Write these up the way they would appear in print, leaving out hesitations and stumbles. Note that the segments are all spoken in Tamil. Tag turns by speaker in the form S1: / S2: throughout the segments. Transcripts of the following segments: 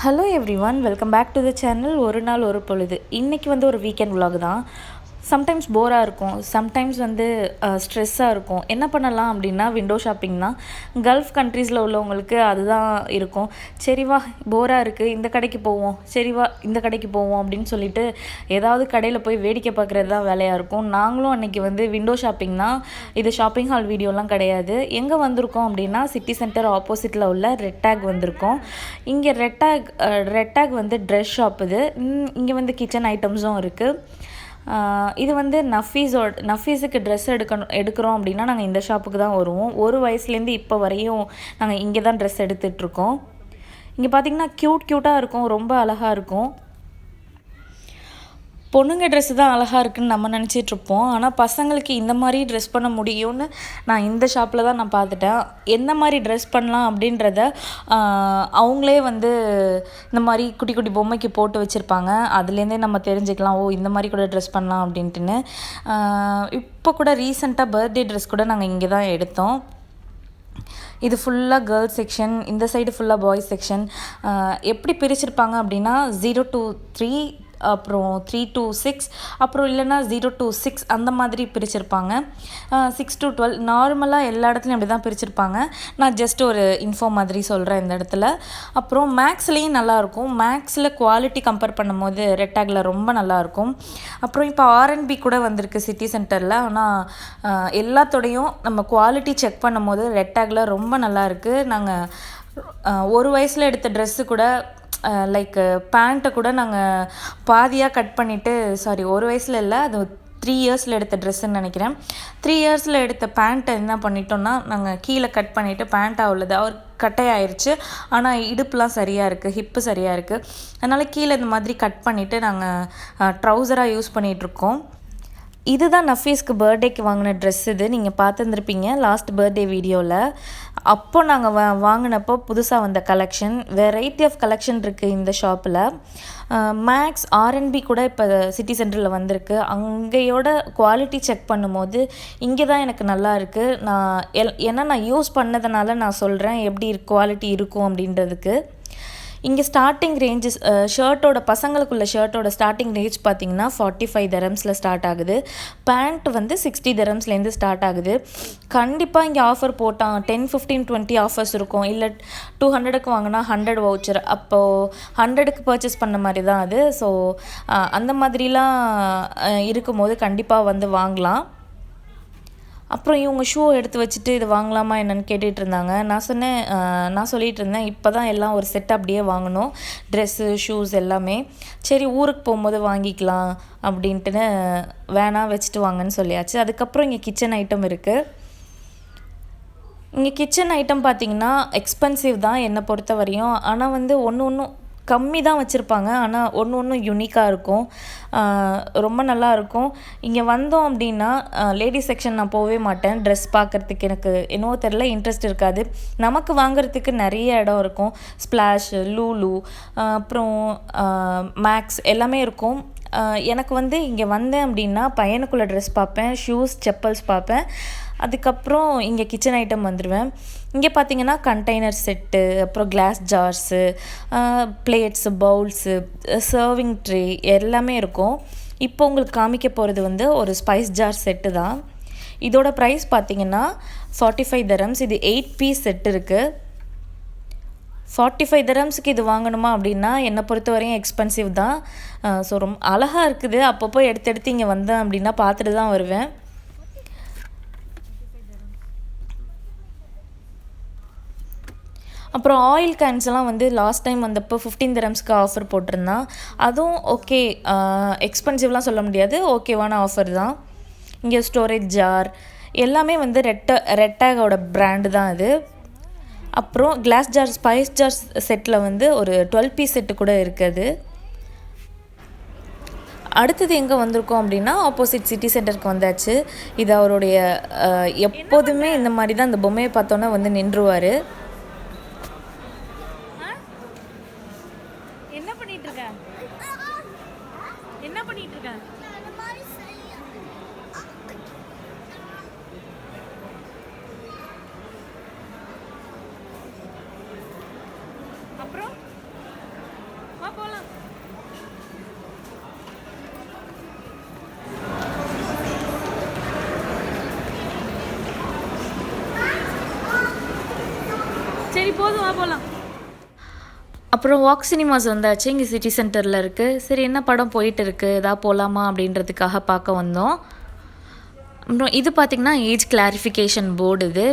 S1: Hello everyone, welcome back to the channel. ஒரு நாள் ஒரு பொழுது. இன்றைக்கி வந்து ஒரு வீக்கெண்ட் vlog தான். சம்டைம்ஸ் போராக இருக்கும், சம்டைம்ஸ் வந்து ஸ்ட்ரெஸ்ஸாக இருக்கும். என்ன பண்ணலாம் அப்படின்னா விண்டோ ஷாப்பிங் தான். கல்ஃப் கண்ட்ரீஸில் உள்ளவங்களுக்கு அதுதான் இருக்கும். சரி வா, போராக இருக்குது, இந்த கடைக்கு போவோம், சரி வா இந்த கடைக்கு போவோம் அப்படின்னு சொல்லிட்டு ஏதாவது கடையில் போய் வேடிக்கை பார்க்குறது தான் வேலையாக இருக்கும். நாங்களும் அன்றைக்கி வந்து விண்டோ ஷாப்பிங் தான். இது ஷாப்பிங் ஹால் வீடியோலாம் கிடையாது. எங்கே வந்திருக்கோம் அப்படின்னா சிட்டி சென்டர் ஆப்போசிட்டில் உள்ள ரெட் டேக் வந்திருக்கோம். இங்கே ரெட் டேக் வந்து ட்ரெஸ் ஷாப். இது இங்கே வந்து கிச்சன் ஐட்டம்ஸும் இருக்குது. இது வந்து நஃபீஸுக்கு ட்ரெஸ் எடுக்கிறோம் அப்படின்னா நாங்கள் இந்த ஷாப்புக்கு தான் வருவோம். ஒரு வயசுலேருந்து இப்போ வரையும் நாங்கள் இங்கே தான் ட்ரெஸ் எடுத்துகிட்ருக்கோம். இங்கே பார்த்திங்கன்னா க்யூட்டாக இருக்கும், ரொம்ப அழகாக இருக்கும். பொண்ணுங்க ட்ரெஸ்ஸு தான் அழகாக இருக்குதுன்னு நம்ம நினச்சிட்ருப்போம். ஆனால் பசங்களுக்கு இந்த மாதிரி ட்ரெஸ் பண்ண முடியும்னு நான் இந்த ஷாப்பில் தான் நான் பார்த்துட்டேன். எந்த மாதிரி ட்ரெஸ் பண்ணலாம் அப்படின்றத அவங்களே வந்து இந்த மாதிரி குட்டி குட்டி பொம்மைக்கு போட்டு வச்சுருப்பாங்க. அதுலேருந்தே நம்ம தெரிஞ்சுக்கலாம், ஓ இந்த மாதிரி கூட ட்ரெஸ் பண்ணலாம் அப்படின்ட்டுன்னு. இப்போ கூட ரீசெண்டாக பர்த்டே ட்ரெஸ் கூட நாங்கள் இங்கே தான் எடுத்தோம். இது ஃபுல்லாக கேர்ள்ஸ் செக்ஷன், இந்த சைடு ஃபுல்லாக பாய்ஸ் செக்ஷன். எப்படி பிரிச்சிருப்பாங்க அப்படின்னா 0 to 3, அப்புறம் 3 to 6, அப்புறம் இல்லைன்னா 0 to 6 அந்த மாதிரி பிரிச்சிருப்பாங்க. 6 to 12 நார்மலாக எல்லா இடத்துலையும் அப்படி தான் பிரிச்சிருப்பாங்க. நான் ஜஸ்ட் ஒரு இன்ஃபோ மாதிரி சொல்கிறேன் இந்த இடத்துல. அப்புறம் மேக்ஸ்லேயும் நல்லாயிருக்கும். மேக்ஸில் குவாலிட்டி கம்பேர் பண்ணும்போது ரெட் டேக்கில் ரொம்ப நல்லாயிருக்கும். அப்புறம் இப்போ R&B கூட வந்திருக்கு சிட்டி சென்டரில். ஆனால் எல்லாத்தோடையும் நம்ம குவாலிட்டி செக் பண்ணும்போது ரெட் டேக்கில் ரொம்ப நல்லாயிருக்கு. நாங்கள் ஒரு வயசில் எடுத்த ட்ரெஸ்ஸு கூட லைக் பேண்ட்டை கூட நாங்கள் பாதியாக கட் பண்ணிவிட்டு, சாரி ஒரு வயசில் இல்லை, அது 3 இயர்ஸில் எடுத்த ட்ரெஸ்ஸுன்னு நினைக்கிறேன். 3 இயர்ஸில் எடுத்த பேண்ட்டை என்ன பண்ணிட்டோன்னா நாங்கள் கீழே கட் பண்ணிவிட்டு பேண்ட்டாக உள்ளது அவர் கட்டையாயிருச்சு. ஆனால் இடுப்புலாம் சரியாக இருக்குது, ஹிப்பு சரியாக இருக்குது. அதனால் கீழே இந்த மாதிரி கட் பண்ணிவிட்டு நாங்கள் ட்ரௌசராக யூஸ் பண்ணிகிட்ருக்கோம். இதுதான் நஃபீஸ்க்கு பர்த்டேக்கு வாங்கின ட்ரெஸ். இது நீங்கள் பார்த்துருந்துருப்பீங்க லாஸ்ட் பர்த்டே வீடியோவில். அப்போ நாங்கள் வாங்கினப்போ புதுசாக வந்த கலெக்ஷன், வெரைட்டி ஆஃப் கலெக்ஷன் இருக்குது இந்த ஷாப்பில். மேக்ஸ் R&B கூட இப்போ சிட்டி சென்டரில் வந்திருக்கு. அங்கேயோட குவாலிட்டி செக் பண்ணும்போது இங்கே தான் எனக்கு நல்லா இருக்குது. ஏன்னா நான் யூஸ் பண்ணதுனால நான் சொல்கிறேன் எப்படி குவாலிட்டி இருக்கும் அப்படின்றதுக்கு. இங்கே ஸ்டார்டிங் ரேஞ்சஸ் பசங்களுக்குள்ள ஷர்ட்டோட ஸ்டார்டிங் ரேஞ்ச் பார்த்திங்கன்னா 45 dirhamsல ஸ்டார்ட் ஆகுது. பேண்ட் வந்து 60 dirhamsலேருந்து ஸ்டார்ட் ஆகுது. கண்டிப்பாக இங்கே ஆஃபர் போட்டான் 10, 15, 20 ஆஃபர்ஸ் இருக்கும். இல்லை 200க்கு வாங்கினா 100 வவுச்சர். அப்போது 100க்கு பர்ச்சேஸ் பண்ண மாதிரி தான் அது. ஸோ அந்த மாதிரிலாம் இருக்கும்போது கண்டிப்பாக வந்து வாங்கலாம். அப்புறம் இவங்க ஷூ எடுத்து வச்சுட்டு இது வாங்கலாமா என்னென்னு கேட்டுகிட்டு இருந்தாங்க. நான் சொல்லிகிட்டு இருந்தேன், இப்போ தான் எல்லாம் ஒரு செட் அப்படியே வாங்கணும், ட்ரெஸ்ஸு ஷூஸ் எல்லாமே. சரி ஊருக்கு போகும்போது வாங்கிக்கலாம் அப்படின்ட்டுன்னு வேணாம் வச்சுட்டு வாங்கன்னு சொல்லியாச்சு. அதுக்கப்புறம் இங்கே கிச்சன் ஐட்டம் இருக்குது. இங்கே கிச்சன் ஐட்டம் பார்த்திங்கன்னா எக்ஸ்பென்சிவ் தான் என்னை பொறுத்த வரையும். ஆனால் வந்து ஒன்று கம்மி தான் வச்சுருப்பாங்க. ஆனால் ஒன்று யூனிக்காக இருக்கும், ரொம்ப நல்லாயிருக்கும். இங்கே வந்தோம் அப்படின்னா லேடிஸ் செக்ஷன் நான் போகவே மாட்டேன். ட்ரெஸ் பார்க்குறதுக்கு எனக்கு என்னவோ தெரில, இன்ட்ரெஸ்ட் இருக்காது. நமக்கு வாங்குறதுக்கு நிறைய இடம் இருக்கும். ஸ்ப்ளாஷ், லூலு, அப்புறம் மேக்ஸ் எல்லாமே இருக்கும். எனக்கு வந்து இங்கே வந்தேன் அப்படின்னா பையனுக்குள்ளே ட்ரெஸ் பார்ப்பேன், ஷூஸ், செப்பல்ஸ் பார்ப்பேன். அதுக்கப்புறம் இங்கே கிச்சன் ஐட்டம் வந்துடுவேன். இங்கே பார்த்திங்கன்னா கண்டெய்னர் செட்டு, அப்புறம் glass jars, plates, bowls, serving tray எல்லாமே இருக்கும். இப்போ உங்களுக்கு காமிக்க போகிறது வந்து ஒரு ஸ்பைஸ் ஜார் செட்டு தான். இதோட ப்ரைஸ் பார்த்திங்கன்னா 45 dirhams. இது 8 பீஸ் செட் இருக்குது. 45 dirhamsக்கு இது வாங்கணுமா அப்படின்னா என்னை பொறுத்த வரையும் எக்ஸ்பென்சிவ் தான். ஸோ ரொம்ப அழகாக இருக்குது. அப்பப்போ எடுத்து இங்கே வந்தேன் அப்படின்னா பார்த்துட்டு தான் வருவேன். அப்புறம் ஆயில் கேன்ஸ்லாம் வந்து லாஸ்ட் டைம் வந்தப்போ 15 dirhamsக்கு ஆஃபர் போட்டிருந்தான். அதுவும் ஓகே, எக்ஸ்பென்சிவ்லாம் சொல்ல முடியாது, ஓகேவான ஆஃபர் தான். இங்கே ஸ்டோரேஜ் ஜார் எல்லாமே வந்து ரெட் டேக்கோட பிராண்டு தான் இது. அப்புறம் கிளாஸ் ஜார், ஸ்பைஸ் ஜார் செட்டில் வந்து ஒரு 12 பீஸ் செட்டு கூட இருக்குது. அடுத்தது எங்கே வந்திருக்கோம் அப்படின்னா ஆப்போசிட் சிட்டி சென்டருக்கு வந்தாச்சு. இது அவருடைய எப்போதுமே இந்த மாதிரி தான், இந்த பொம்மையை பார்த்தோன்னே வந்து நின்றுவார். என்ன பண்ணிட்டு இருக்க? அப்புறம் சரி போதும், வா போகலாம். அப்புறம் வாக் சினிமாஸ் வந்தாச்சு. இங்கே சிட்டி சென்டரில் இருக்குது. சரி என்ன படம் போயிட்டு இருக்குது, எதாவது போகலாமா அப்படின்றதுக்காக பார்க்க வந்தோம். அப்புறம் இது பார்த்திங்கன்னா ஏஜ் கிளாரிஃபிகேஷன் போர்டு. இது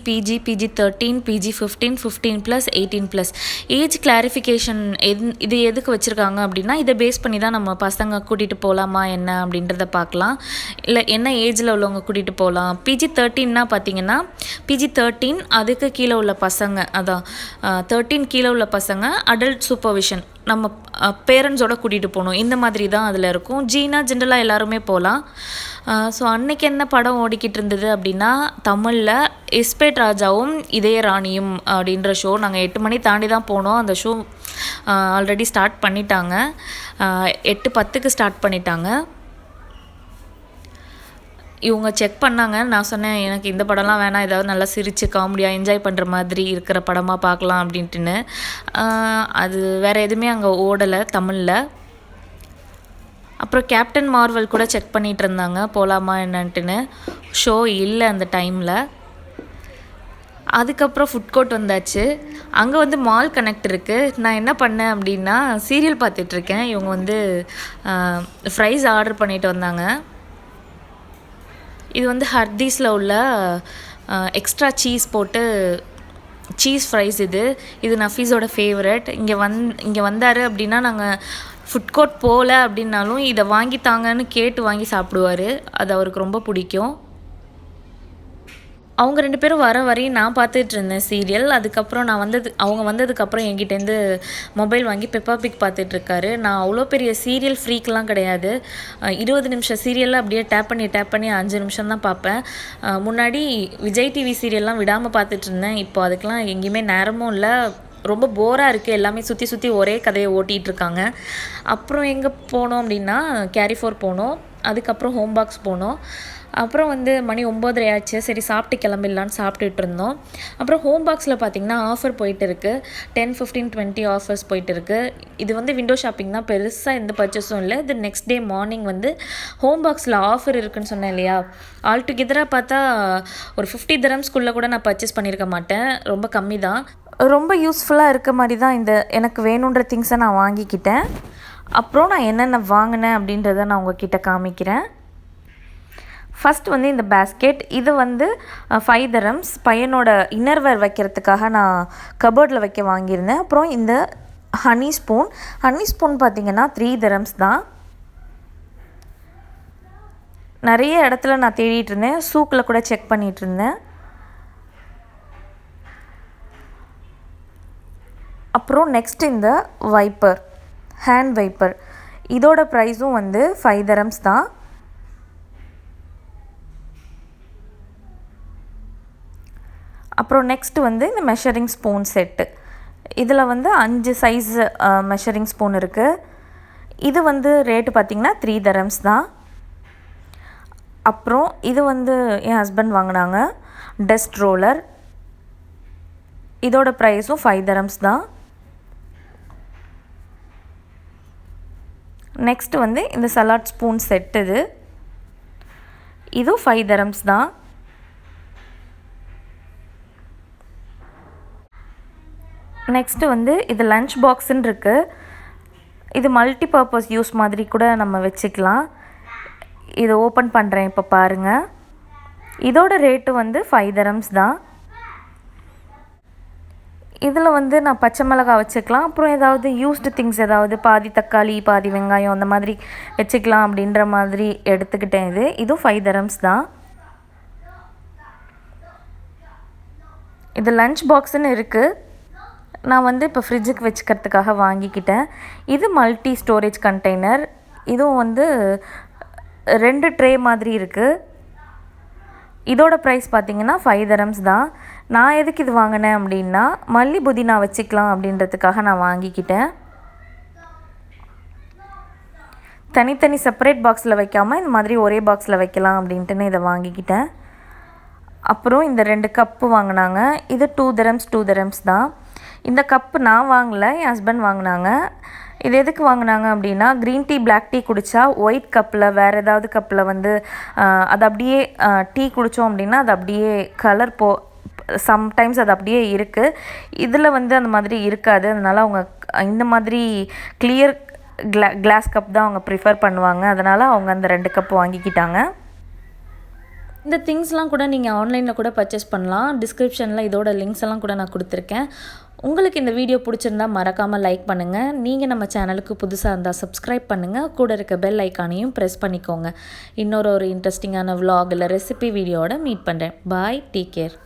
S1: பிஜி 13, பிஜி 15, 15+ 18+. ஏஜ் கிளாரிஃபிகேஷன் இது எதுக்கு வச்சுருக்காங்க அப்படின்னா, இதை பேஸ் பண்ணி தான் நம்ம பசங்க கூட்டிகிட்டு போகலாமா என்ன அப்படின்றத பார்க்கலாம். இல்லை என்ன ஏஜில் உள்ளவங்க கூட்டிகிட்டு போகலாம். பிஜி 13னா பார்த்திங்கன்னா பிஜி 13 அதுக்கு கீழே உள்ள பசங்க, அதான் 13 கீழே உள்ள பசங்க அடல்ட் சூப்பர்விஷன் நம்ம பேரண்ட்ஸோடு கூட்டிகிட்டு போகணும். இந்த மாதிரி தான் அதில் இருக்கும். ஜீனா ஜென்ரலாக எல்லாருமே போகலாம். ஸோ அன்றைக்கி என்ன படம் ஓடிக்கிட்டு இருந்தது அப்படின்னா, தமிழில் இஸ்பேட் ராஜாவும் இதய ராணியும் அப்படின்ற ஷோ. நாங்கள் 8 மணி தாண்டி தான் போனோம். அந்த ஷோ ஆல்ரெடி ஸ்டார்ட் பண்ணிட்டாங்க. 8:10க்கு ஸ்டார்ட் பண்ணிட்டாங்க. இவங்க செக் பண்ணாங்க. நான் சொன்னேன், எனக்கு இந்த படம்லாம் வேணாம், ஏதாவது நல்லா சிரித்து காமெடியாக என்ஜாய் பண்ணுற மாதிரி இருக்கிற படமாக பார்க்கலாம் அப்படின்ட்டுன்னு. அது வேறு எதுவுமே அங்கே ஓடலை தமிழில். அப்புறம் கேப்டன் மார்வல் கூட செக் பண்ணிகிட்டு இருந்தாங்க போகலாமா என்னன்ட்டுன்னு. ஷோ இல்லை அந்த டைமில். அதுக்கப்புறம் ஃபுட் கோர்ட் வந்தாச்சு. அங்கே வந்து மால் கனெக்ட் இருக்குது. நான் என்ன பண்ணேன் அப்படின்னா, சீரியல் பார்த்துட்ருக்கேன். இவங்க வந்து ஃப்ரைஸ் ஆர்டர் பண்ணிட்டு வந்தாங்க. இது வந்து ஹர்தீஸில் உள்ள எக்ஸ்ட்ரா சீஸ் போட்டு சீஸ் ஃப்ரைஸ். இது நஃபீஸோட ஃபேவரட். இங்கே வந்தார் அப்படின்னா, நாங்கள் ஃபுட் கோர்ட் போகல அப்படின்னாலும் இதை வாங்கித்தாங்கன்னு கேட்டு வாங்கி சாப்பிடுவார். அது அவருக்கு ரொம்ப பிடிக்கும். அவங்க 2 பேரும் வர வரையும் நான் பார்த்துட்டு இருந்தேன் சீரியல். அதுக்கப்புறம் அவங்க வந்ததுக்கப்புறம் என்கிட்டேருந்து மொபைல் வாங்கி பெப்பா பிக் பார்த்துட்ருக்காரு. நான் அவ்வளோ பெரிய சீரியல் ஃப்ரீக்கெலாம் கிடையாது. 20 நிமிஷம் சீரியலில் அப்படியே டேப் பண்ணி 5 நிமிஷம் தான் பார்ப்பேன். முன்னாடி விஜய் டிவி சீரியல்லாம் விடாமல் பார்த்துட்டு இருந்தேன். இப்போ அதுக்கெலாம் எங்கேயுமே நேரமும் இல்லை. ரொம்ப போராக இருக்குது. எல்லாமே சுற்றி ஒரே கதையை ஓட்டிகிட்ருக்காங்க. அப்புறம் எங்கே போனோம் அப்படின்னா, கேரிஃபோர் போனோம். அதுக்கப்புறம் ஹோம் பாக்ஸ் போனோம். அப்புறம் வந்து மணி 9:30 ஆச்சு. சரி சாப்பிட்டு கிளம்பிடலான்னு சாப்பிட்டுட்டு இருந்தோம். அப்புறம் ஹோம் பாக்ஸில் பார்த்திங்கன்னா ஆஃபர் போயிட்டு இருக்குது. 10, 15, 20 ஆஃபர்ஸ் போயிட்டு இருக்குது. இது வந்து விண்டோ ஷாப்பிங் தான், பெருசாக எந்த பர்ச்சேஸும் இல்லை. இது நெக்ஸ்ட் டே மார்னிங் வந்து ஹோம் பாக்ஸில் ஆஃபர் இருக்குதுன்னு சொன்னேன் இல்லையா. ஆல் டுகெதராக பார்த்தா ஒரு 50 dirhamsக்குள்ளே கூட நான் பர்ச்சேஸ் பண்ணியிருக்க மாட்டேன். ரொம்ப கம்மி தான். ரொம்ப யூஸ்ஃபுல்லாக இருக்க மாதிரி தான் இந்த எனக்கு வேணுன்ற திங்ஸை நான் வாங்கிக்கிட்டேன். அப்புறம் நான் என்னென்ன வாங்கினேன் அப்படின்றத நான் உங்ககிட்ட காமிக்கிறேன். ஃபஸ்ட் வந்து இந்த பேஸ்கெட். இது வந்து 5 dirhams. பையனோட இன்னர்வேர் வைக்கிறதுக்காக நான் கபோர்டில் வைக்க வாங்கியிருந்தேன். அப்புறம் இந்த ஹனி ஸ்பூன் பார்த்திங்கன்னா 3 dirhams தான். நிறைய இடத்துல நான் தேடிட்டு இருந்தேன். சூக்கில் கூட செக் பண்ணிகிட்டு இருந்தேன். அப்புறம் நெக்ஸ்ட் இந்த ஹேண்ட் வைப்பர். இதோட ப்ரைஸும் வந்து 5 dirhams தான். அப்புறம் நெக்ஸ்ட் வந்து இந்த மெஷரிங் ஸ்பூன் செட்டு. இதில் வந்து 5 சைஸ் மெஷரிங் ஸ்பூன் இருக்குது. இது வந்து ரேட்டு பார்த்திங்கன்னா 3 dirhams தான். அப்புறம் இது வந்து என் ஹஸ்பண்ட் வாங்கினாங்க, டஸ்ட் ரோலர். இதோட ப்ரைஸும் 5 dirhams தான். நெக்ஸ்ட் வந்து இந்த சலாட் ஸ்பூன் செட். இதுவும் 5 dirhams தான். நெக்ஸ்ட்டு வந்து இது லன்ச் பாக்ஸுன்னு இருக்குது. இது மல்டி பர்பஸ் யூஸ் மாதிரி கூட நம்ம வச்சுக்கலாம். இதை ஓப்பன் பண்ணுறேன், இப்போ பாருங்கள். இதோட ரேட்டு வந்து 5 dirhams தான். இதில் வந்து நான் பச்சை மிளகாய் வச்சுக்கலாம். அப்புறம் ஏதாவது யூஸ்டு திங்ஸ், ஏதாவது பாதி தக்காளி பாதி வெங்காயம் அந்த மாதிரி வச்சுக்கலாம் அப்படின்ற மாதிரி எடுத்துக்கிட்டேன். இதுவும் 5 dirhams தான். இது லன்ச் பாக்ஸுன்னு இருக்குது. நான் வந்து இப்போ ஃப்ரிட்ஜுக்கு வச்சுக்கிறதுக்காக வாங்கிக்கிட்டேன். இது மல்டி ஸ்டோரேஜ் கண்டெய்னர். இதுவும் வந்து 2 ட்ரே மாதிரி இருக்குது. இதோட ப்ரைஸ் பார்த்திங்கன்னா 5 dirhams தான். நான் எதுக்கு இது வாங்கினேன் அப்படின்னா, மல்லி புதினா வச்சுக்கலாம் அப்படின்றதுக்காக நான் வாங்கிக்கிட்டேன். தனித்தனி செப்பரேட் பாக்ஸில் வைக்காமல் இந்த மாதிரி ஒரே பாக்ஸில் வைக்கலாம் அப்படின்ட்டுன்னு இதை வாங்கிக்கிட்டேன். அப்புறம் இந்த 2 கப்பு வாங்கினாங்க. இது 2 dirhams தான். இந்த கப்பு நான் வாங்கலை, என் ஹஸ்பண்ட் வாங்கினாங்க. இது எதுக்கு வாங்கினாங்க அப்படின்னா, க்ரீன் டீ பிளாக் டீ குடித்தா ஒயிட் கப்பில் வேறு ஏதாவது கப்பில் வந்து அது அப்படியே டீ குடித்தோம் அப்படின்னா அது அப்படியே கலர் சம்டைம்ஸ் அது அப்படியே இருக்குது. இதில் வந்து அந்த மாதிரி இருக்காது. அதனால் அவங்க இந்த மாதிரி கிளியர் கிளாஸ் கப் தான் அவங்க ப்ரிஃபர் பண்ணுவாங்க. அதனால் அவங்க அந்த 2 கப் வாங்கிக்கிட்டாங்க. இந்த திங்ஸ்லாம் கூட நீங்கள் ஆன்லைனில் கூட பர்ச்சேஸ் பண்ணலாம். டிஸ்கிரிப்ஷனில் இதோட லிங்க்ஸ் எல்லாம் கூட நான் கொடுத்துருக்கேன். உங்களுக்கு இந்த வீடியோ பிடிச்சிருந்தா மறக்காமல் லைக் பண்ணுங்கள். நீங்கள் நம்ம சேனலுக்கு புதுசாக இருந்தால் சப்ஸ்கிரைப் பண்ணுங்கள். கூட இருக்க பெல் ஐக்கானையும் ப்ரெஸ் பண்ணிக்கோங்க. இன்னொரு இன்ட்ரெஸ்டிங்கான vlog இல்லை ரெசிபி வீடியோவோட மீட் பண்ணுறேன். பாய், டேக் கேர்.